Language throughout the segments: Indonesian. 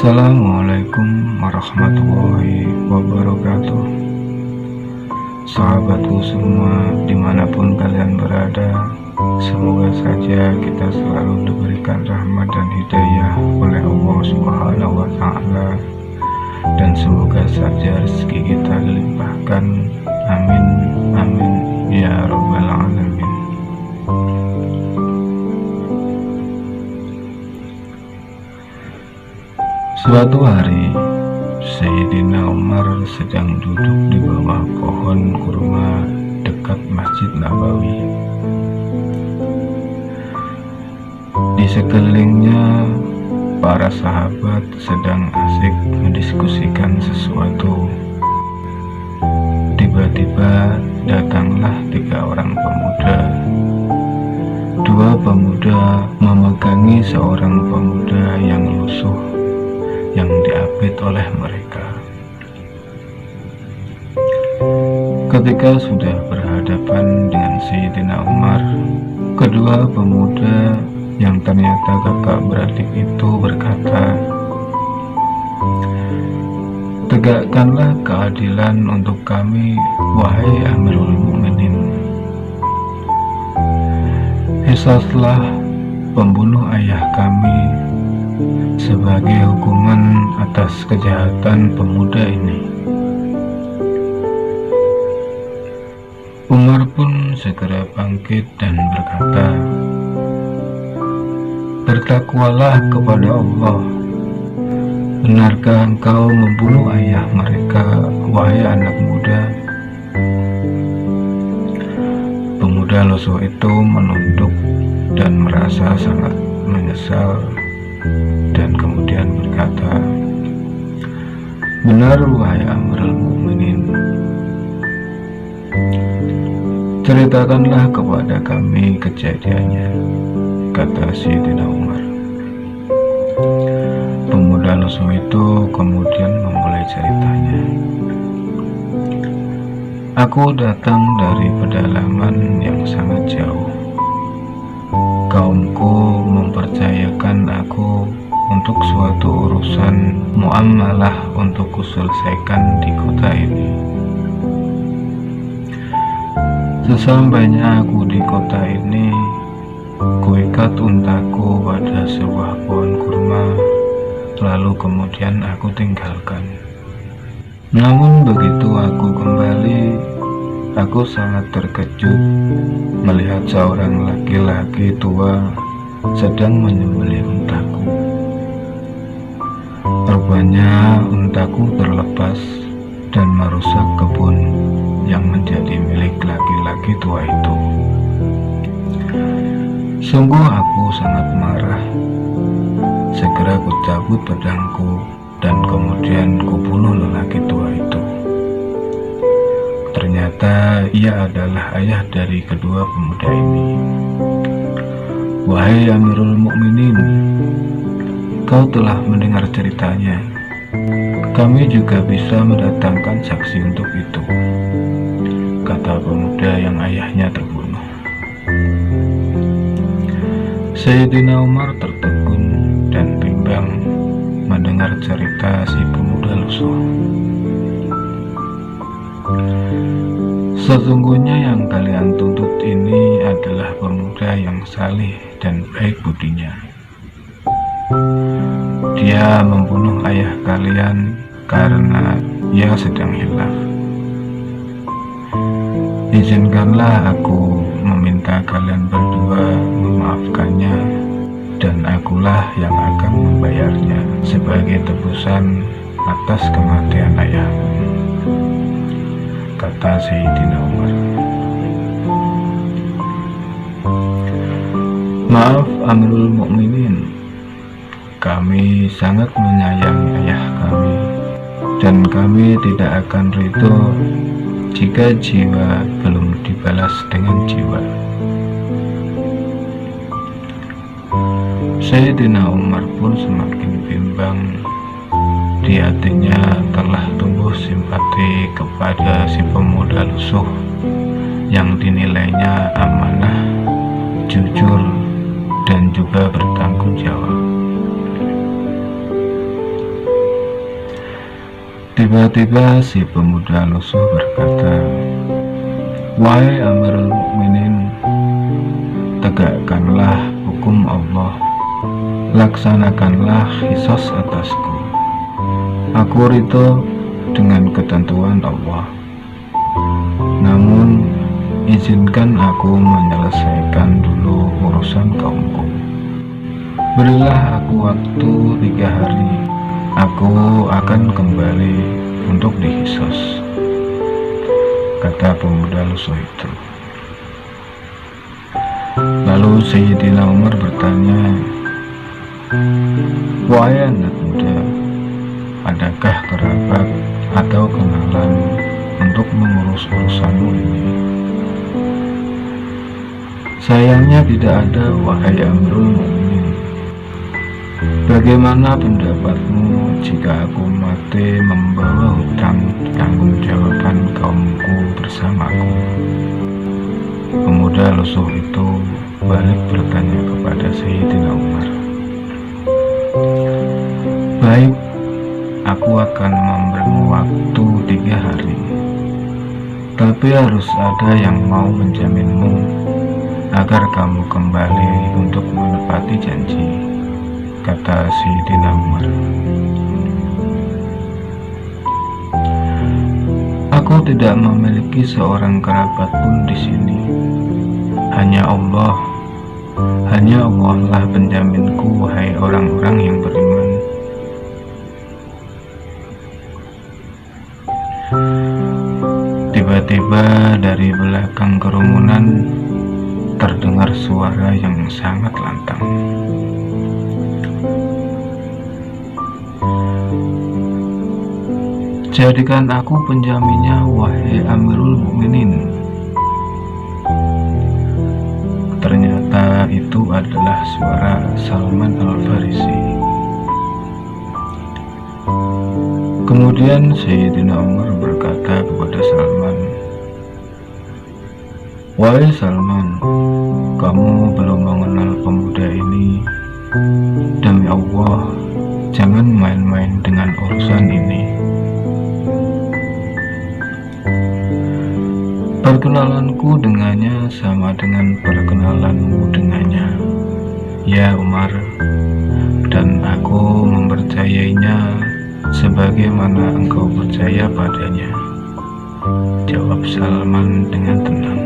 Assalamualaikum warahmatullahi wabarakatuh. Sahabatku semua, dimanapun kalian berada, semoga saja kita selalu diberikan rahmat dan hidayah oleh Allah Subhanahu wa Ta'ala, dan semoga saja rezeki kita dilimpahkan. Amin amin ya rabbal alamin. Suatu hari, Sayyidina Umar sedang duduk di bawah pohon kurma dekat Masjid Nabawi. Di sekelilingnya, para sahabat sedang asik mendiskusikan sesuatu. Tiba-tiba datanglah 3 orang pemuda. 2 pemuda memegangi seorang pemuda yang lusuh yang diapit oleh mereka. Ketika sudah berhadapan dengan Sayyidina Umar, kedua pemuda yang ternyata kakak beradik itu berkata, "Tegakkanlah keadilan untuk kami, wahai Amirul Mukminin. Hisaslah pembunuh ayah kami sebagai hukuman atas kejahatan pemuda ini." Umar pun segera bangkit dan berkata, "Bertakwalah kepada Allah. Benarkah engkau membunuh ayah mereka, wahai anak muda?" Pemuda lusuh itu menunduk dan merasa sangat menyesal, dan kemudian berkata, "Benar wahai Amirul Mukminin. Ceritakanlah kepada kami kejadiannya," kata Sayyidina Umar. Pemuda lusuh itu kemudian memulai ceritanya. "Aku datang dari pedalaman yang sangat jauh. Kaumku mempercayakan aku untuk suatu urusan muamalah untuk kuselesaikan di kota ini. Sesampainya aku di kota ini, kuikat untaku pada sebuah pohon kurma, lalu kemudian aku tinggalkan. Namun begitu aku kembali, aku sangat terkejut melihat seorang laki-laki tua sedang menyembelih untaku. Rupanya untaku terlepas dan merusak kebun yang menjadi milik laki-laki tua itu. Sungguh aku sangat marah. Segera kucabut pedangku dan kemudian kubunuh lelaki tua itu. Ternyata ia adalah ayah dari kedua pemuda ini. Wahai Amirul Mukminin, kau telah mendengar ceritanya. Kami juga bisa mendatangkan saksi untuk itu," kata pemuda yang ayahnya terbunuh. Sayyidina Umar tertegun dan bimbang mendengar cerita si pemuda lusuh. "Sesungguhnya yang kalian tuntut ini adalah pemuda yang salih dan baik budinya. Dia membunuh ayah kalian karena ia sedang hilaf. Izinkanlah aku meminta kalian berdua memaafkannya, dan akulah yang akan membayarnya sebagai tebusan atas kematian ayahmu," kata Sayyidina Umar. "Maaf Amirul Mukminin, kami sangat menyayangi ayah kami, dan kami tidak akan ridho jika jiwa belum dibalas dengan jiwa." Sayyidina Umar pun semakin bimbang. Di hatinya telah tumbuh simpati kepada si pemuda lusuh yang dinilainya amanah, jujur, dan juga bertanggung jawab. Tiba-tiba si pemuda lusuh berkata, "Wahai Amirul Mukminin, tegakkanlah hukum Allah, laksanakanlah qisas atasku. Aku ridho dengan ketentuan Allah. Namun, izinkan aku menyelesaikan dulu urusan kaumku. Berilah aku waktu 3 hari, aku akan kembali untuk diqisas," kata pemuda lusuh itu. Lalu Sayyidina Umar bertanya, "Wahai anak muda, adakah kerabat atau kenalan untuk mengurus urusanmu ini?" "Sayangnya tidak ada, wahai Amirul Mukminin. Bagaimana pendapatmu jika aku mati membawa hutang tanggung-jawaban kaumku bersamaku?" Pemuda lusuh itu balik bertanya kepada Sayyidina Umar, "Baik, aku akan memberimu waktu 3 hari. Tapi harus ada yang mau menjaminmu agar kamu kembali untuk menepati janji," kata Sayyidina Umar. "Aku tidak memiliki seorang kerabat pun di sini. Hanya Allah lah penjaminku, wahai orang-orang yang beriman." Tiba-tiba dari belakang kerumunan terdengar suara yang sangat lantang. "Jadikan aku penjaminnya, wahai Amirul Mukminin." Ternyata itu adalah suara Salman Al-Farisi. Kemudian Sayyidina Umar berkata kepada Salman, "Wahai Salman, kamu belum mengenal pemuda ini. Demi Allah, jangan main-main dengan urusan ini. Perkenalanku dengannya sama dengan perkenalanmu dengannya, ya Umar, dan aku mempercayainya sebagaimana engkau percaya padanya," jawab Salman dengan tenang.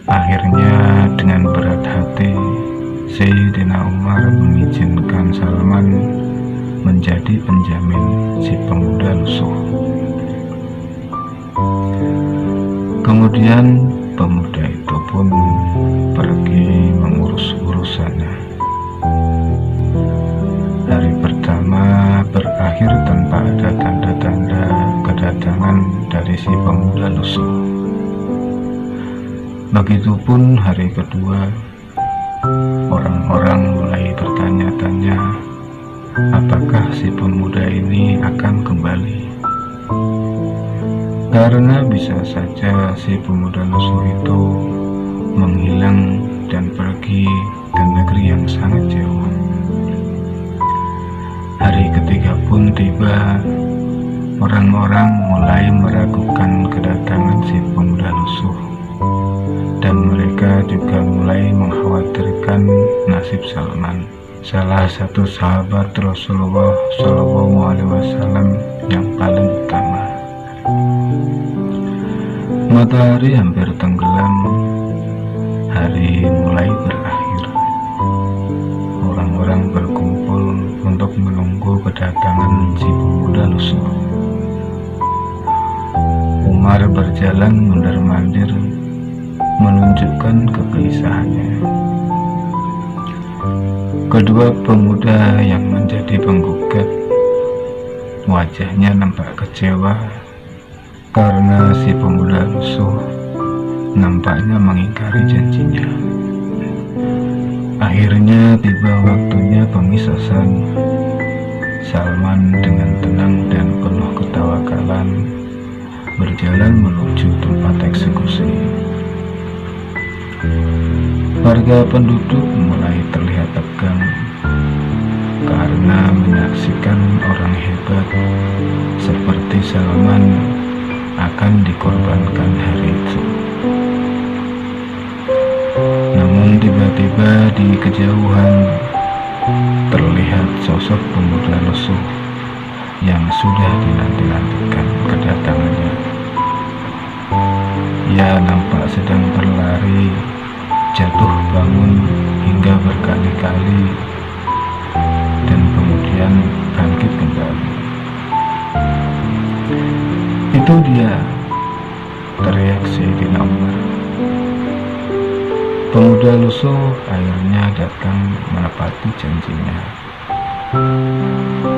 Akhirnya dengan berat hati Sayyidina Umar mengizinkan Salman menjadi penjamin si pemuda lusuh. Kemudian pemuda itu pun pergi mengurus urusannya. Hari pertama berakhir tanpa ada tanda-tanda kedatangan dari si pemuda lusuh. Begitupun hari kedua, orang-orang mulai bertanya-tanya apakah si pemuda ini akan kembali, karena bisa saja si pemuda lusuh itu menghilang dan pergi ke negeri yang sangat jauh. Hari ketiga pun tiba, orang-orang mulai meragukan kedatangan si pemuda lusuh, dan mereka juga mulai mengkhawatirkan nasib Salman, salah satu sahabat Rasulullah SAW yang paling utama. Matahari hampir tenggelam, hari mulai berakhir. Orang-orang berkumpul untuk menunggu kedatangan si pemuda lusuh. Umar berjalan mondar-mandir menunjukkan kegelisahannya. Kedua pemuda yang menjadi penggugat, wajahnya nampak kecewa karena si pemuda lusuh nampaknya mengingkari janjinya. Akhirnya tiba waktunya pengisasan. Salman dengan tenang dan penuh ketawakalan berjalan menuju tempat eksekusi. Warga penduduk mulai terlihat tegang. karena menyaksikan orang hebat seperti Salman akan dikorbankan hari itu. Namun tiba-tiba di kejauhan terlihat sosok pemuda lusuh yang sudah dinanti-nantikan kedatangannya. Ia nampak sedang berlari, jatuh bangun hingga berkali-kali, dan kemudian bangkit kembali. "Itu dia!" teriak Sayyidina Umar. Pemuda lusuh akhirnya datang menepati janjinya.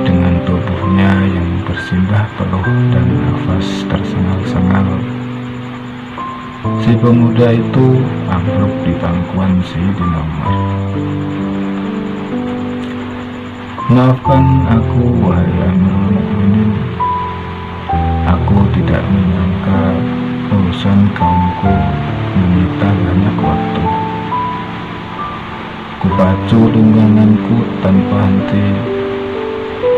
Dengan tubuhnya yang bersimbah peluh dan nafas tersengal-sengal, si pemuda itu ambruk di pangkuan Sayyidina Umar. "Maafkan aku, wahai Amirul Mukminin. Aku tidak menyangka urusan kaumku menyita banyak waktu. Kupacu tungganganku tanpa henti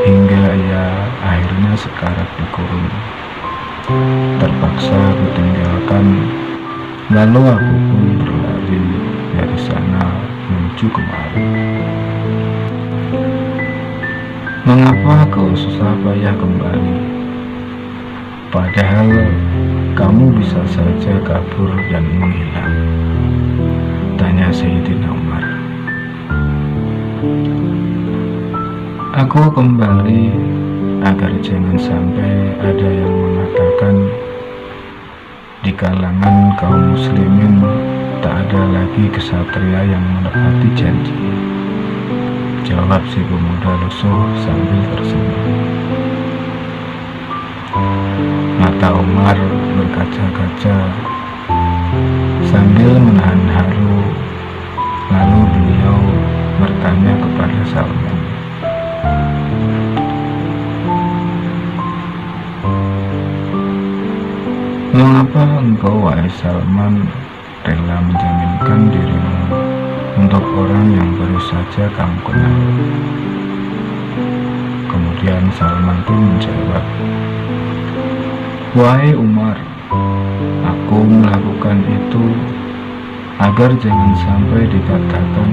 hingga ia akhirnya sekarat di kurung. Terpaksa kutinggalkan, lalu aku pun berlari dari sana menuju kemari. Mengapa kau susah payah kembali? Padahal kamu bisa saja kabur dan menghilang," tanya Sayyidina Umar. "Aku kembali agar jangan sampai ada yang mengatakan di kalangan kaum muslimin tak ada lagi kesatria yang menepati janji," jawab si pemuda lusuh sambil tersenyum. Mata Umar berkaca-kaca sambil menahan haru, lalu beliau bertanya kepada Salman, "Mengapa engkau, wahai Salman, rela menjaminkan dirimu untuk orang yang baru saja kamu kenal?" Kemudian Salman pun menjawab, "Wahai Umar, aku melakukan itu agar jangan sampai dikatakan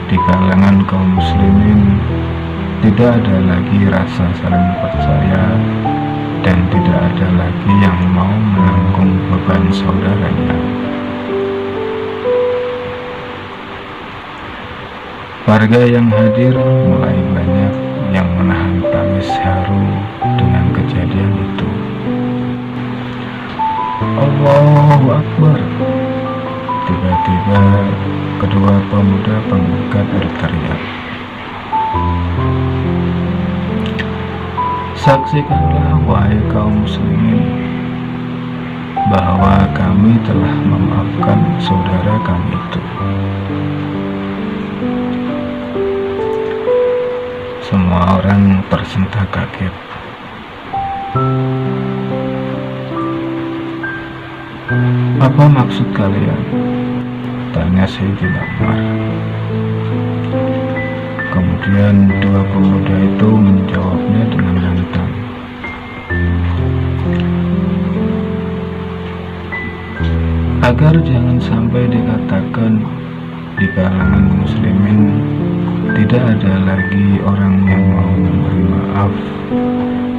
di kalangan kaum muslimin tidak ada lagi rasa saling percaya dan tidak ada lagi yang mau menanggung beban saudaranya." Warga yang hadir mulai banyak yang menahan tangis haru dengan kejadian itu. "Allahu Akbar!" Tiba-tiba kedua pemuda penggugat berteriak, "Saksikanlah, wahai kaum muslimin, bahwa kami telah memaafkan saudara kami itu." Semua orang tersentak kaget. "Apa maksud kalian?" tanya Sayyidina Umar. Kemudian dua pemuda itu menjawabnya dengan lantang, "Agar jangan sampai dikatakan di kalangan muslimin tidak ada lagi orang yang mau memberi maaf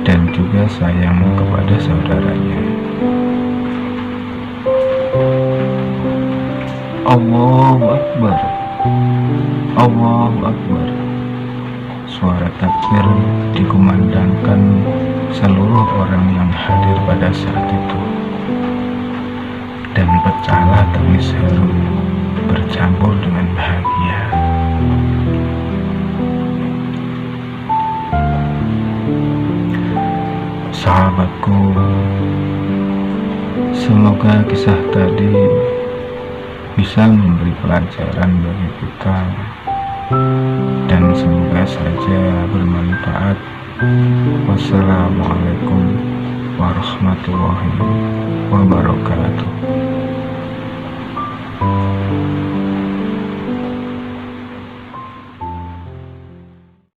dan juga sayang kepada saudaranya." Allahu Akbar, Allahu Akbar. Suara takbir dikumandangkan seluruh orang yang hadir pada saat itu, dan pecahlah tangis haru bercampur dengan bahagia. Sahabatku, semoga kisah tadi bisa memberi pelajaran bagi kita, dan semoga saja bermanfaat. Wassalamualaikum warahmatullahi wabarakatuh.